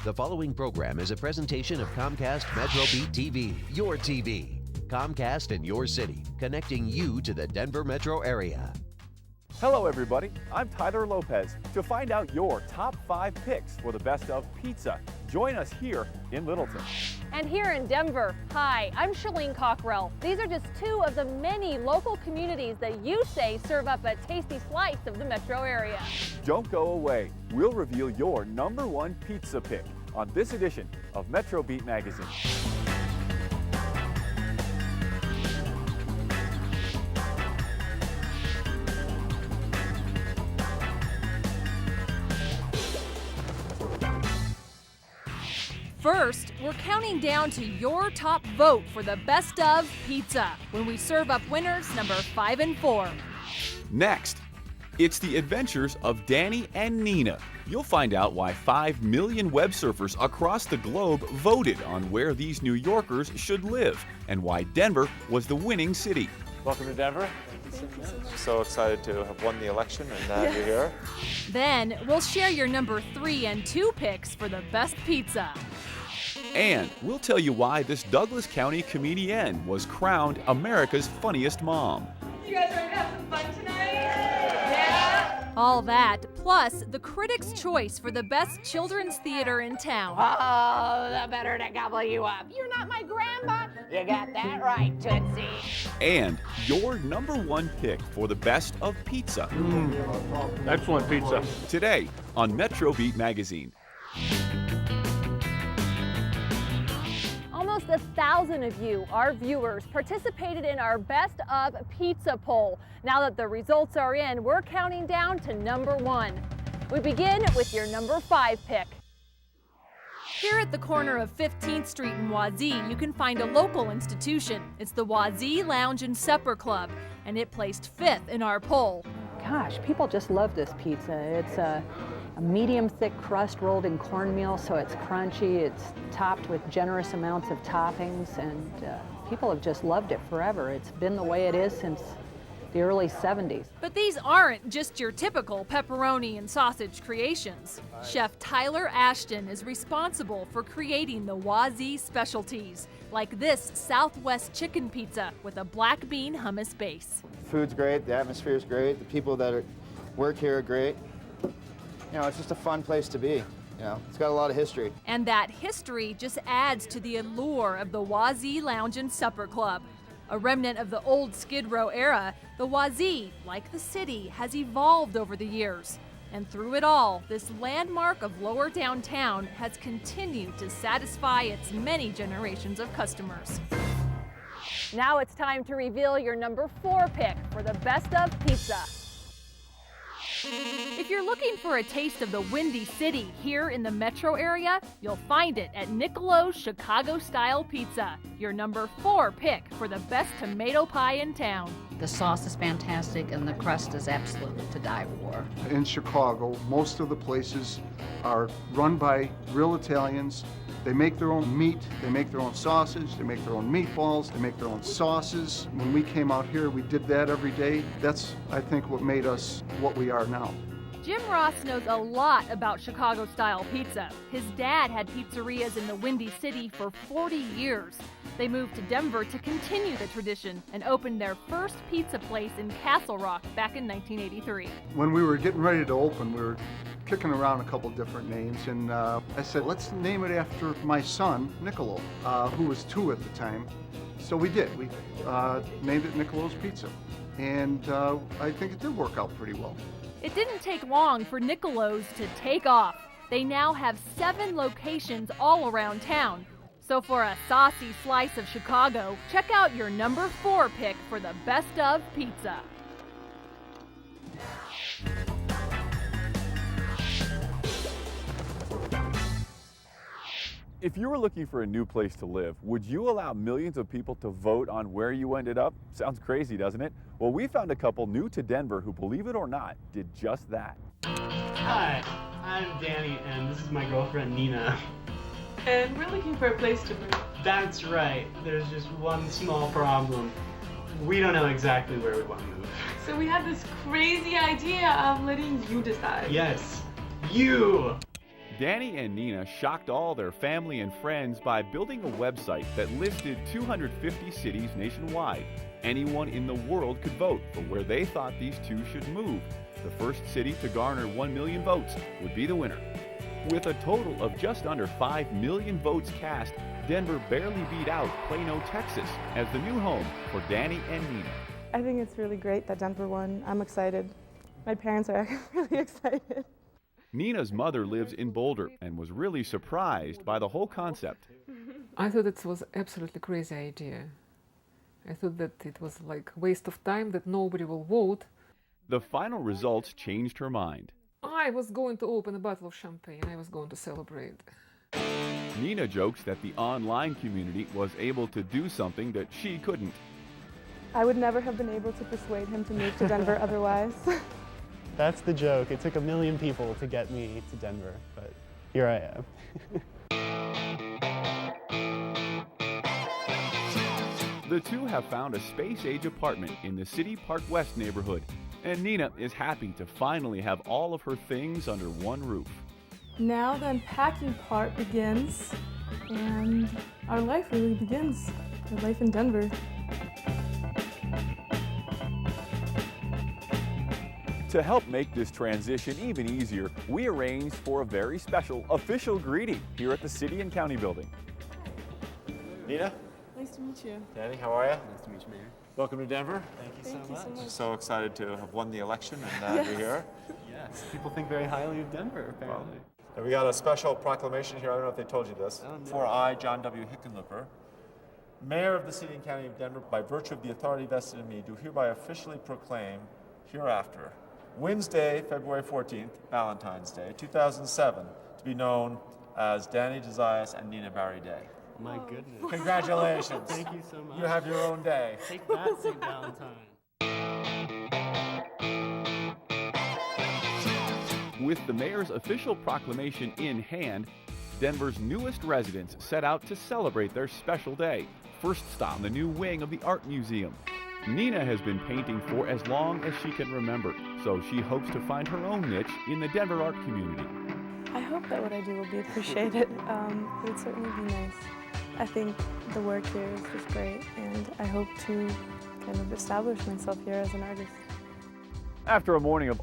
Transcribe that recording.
The following program is a presentation of Comcast MetroBeat TV, your TV. Comcast in your city, connecting you to the Denver metro area. Hello everybody, I'm Tyler Lopez. To find out your top 5 picks for the best of pizza, join us here in Littleton. And here in Denver, hi, I'm Shalene Cockrell. These are just 2 of the many local communities that you say serve up a tasty slice of the metro area. Don't go away. We'll reveal your #1 pizza pick on this edition of MetroBeat Magazine. First, we're counting down to your top vote for the best of pizza when we serve up winners number 5 and 4. Next, it's the adventures of Danny and Nina. You'll find out why 5 million web surfers across the globe voted on where these New Yorkers should live and why Denver was the winning city. Welcome to Denver. So excited to have won the election and you're here. Then, we'll share your number 3 and 2 picks for the best pizza. And we'll tell you why this Douglas County comedienne was crowned America's funniest mom. You guys ready to have some fun tonight? Yeah! All that, plus the critics' choice for the best children's theater in town. Oh, the better to gobble you up. You're not my grandma. You got that right, Tootsie. And your #1 pick for the best of pizza. Excellent pizza. Today on MetroBeat Magazine. Almost 1,000 of you, our viewers, participated in our Best of Pizza poll. Now that the results are in, we're counting down to #1. We begin with your number 5 pick. Here at the corner of 15th Street in Wazee, you can find a local institution. It's the Wazee Lounge and Supper Club, and it placed 5th in our poll. Gosh, people just love this pizza. It's a medium thick crust rolled in cornmeal, so it's crunchy. It's topped with generous amounts of toppings, and people have just loved it forever. It's been the way it is since the early 70s. But these aren't just your typical pepperoni and sausage creations. Chef Tyler Ashton is responsible for creating the Wazee specialties, like this Southwest chicken pizza with a black bean hummus base. Food's great, the atmosphere is great, the people that work here are great. You know, it's just a fun place to be. You know, it's got a lot of history. And that history just adds to the allure of the Wazee Lounge and Supper Club. A remnant of the old Skid Row era, the Wazee, like the city, has evolved over the years. And through it all, this landmark of lower downtown has continued to satisfy its many generations of customers. Now it's time to reveal your number 4 pick for the best of pizza. If you're looking for a taste of the Windy City here in the metro area, you'll find it at Nicolo's Chicago-style pizza, your number 4 pick for the best tomato pie in town. The sauce is fantastic and the crust is absolutely to die for. In Chicago, most of the places are run by real Italians. They make their own meat, they make their own sausage, they make their own meatballs, they make their own sauces. When we came out here, we did that every day. That's, I think, what made us what we are now. Jim Ross knows a lot about Chicago-style pizza. His dad had pizzerias in the Windy City for 40 years. They moved to Denver to continue the tradition and opened their first pizza place in Castle Rock back in 1983. When we were getting ready to open, we were kicking around a couple different names, and I said, let's name it after my son, Nicolo, who was 2 at the time. So we did. We named it Nicolo's Pizza, and I think it did work out pretty well. It didn't take long for Nicolo's to take off. They now have 7 locations all around town. So for a saucy slice of Chicago, check out your number 4 pick for the best of pizza. If you were looking for a new place to live, would you allow millions of people to vote on where you ended up? Sounds crazy, doesn't it? Well, we found a couple new to Denver who, believe it or not, did just that. Hi, I'm Danny, and this is my girlfriend, Nina. And we're looking for a place to move. That's right. There's just one small problem. We don't know exactly where we want to move. So we have this crazy idea of letting you decide. Yes, you! Danny and Nina shocked all their family and friends by building a website that listed 250 cities nationwide. Anyone in the world could vote for where they thought these two should move. The first city to garner 1 million votes would be the winner. With a total of just under 5 million votes cast, Denver barely beat out Plano, Texas, as the new home for Danny and Nina. I think it's really great that Denver won. I'm excited. My parents are really excited. Nina's mother lives in Boulder and was really surprised by the whole concept. I thought it was absolutely crazy idea. I thought that it was like a waste of time, that nobody will vote. The final results changed her mind. I was going to open a bottle of champagne. I was going to celebrate. Nina jokes that the online community was able to do something that she couldn't. I would never have been able to persuade him to move to Denver otherwise. That's the joke. It took 1 million people to get me to Denver, but here I am. The two have found a space-age apartment in the City Park West neighborhood, and Nina is happy to finally have all of her things under one roof. Now the unpacking part begins, and our life really begins. Our life in Denver. To help make this transition even easier, we arranged for a very special official greeting here at the City and County Building. Nina? Nice to meet you. Danny, how are you? Nice to meet you, Mayor. Welcome to Denver. Thank you so much. So excited to have won the election and be here. Yes, people think very highly of Denver, apparently. And we got a special proclamation here. I don't know if they told you this. For I, John W. Hickenlooper, Mayor of the City and County of Denver, by virtue of the authority vested in me, do hereby officially proclaim hereafter Wednesday, February 14th, Valentine's Day, 2007, to be known as Danny Josias and Nina Barry Day. My goodness. Congratulations. Thank you so much. You have your own day. Take that, St. Valentine. With the mayor's official proclamation in hand, Denver's newest residents set out to celebrate their special day. First stop, the new wing of the Art Museum. Nina has been painting for as long as she can remember, so she hopes to find her own niche in the Denver art community. I hope that what I do will be appreciated. It would certainly be nice. I think the work here is just great, and I hope to kind of establish myself here as an artist. After a morning of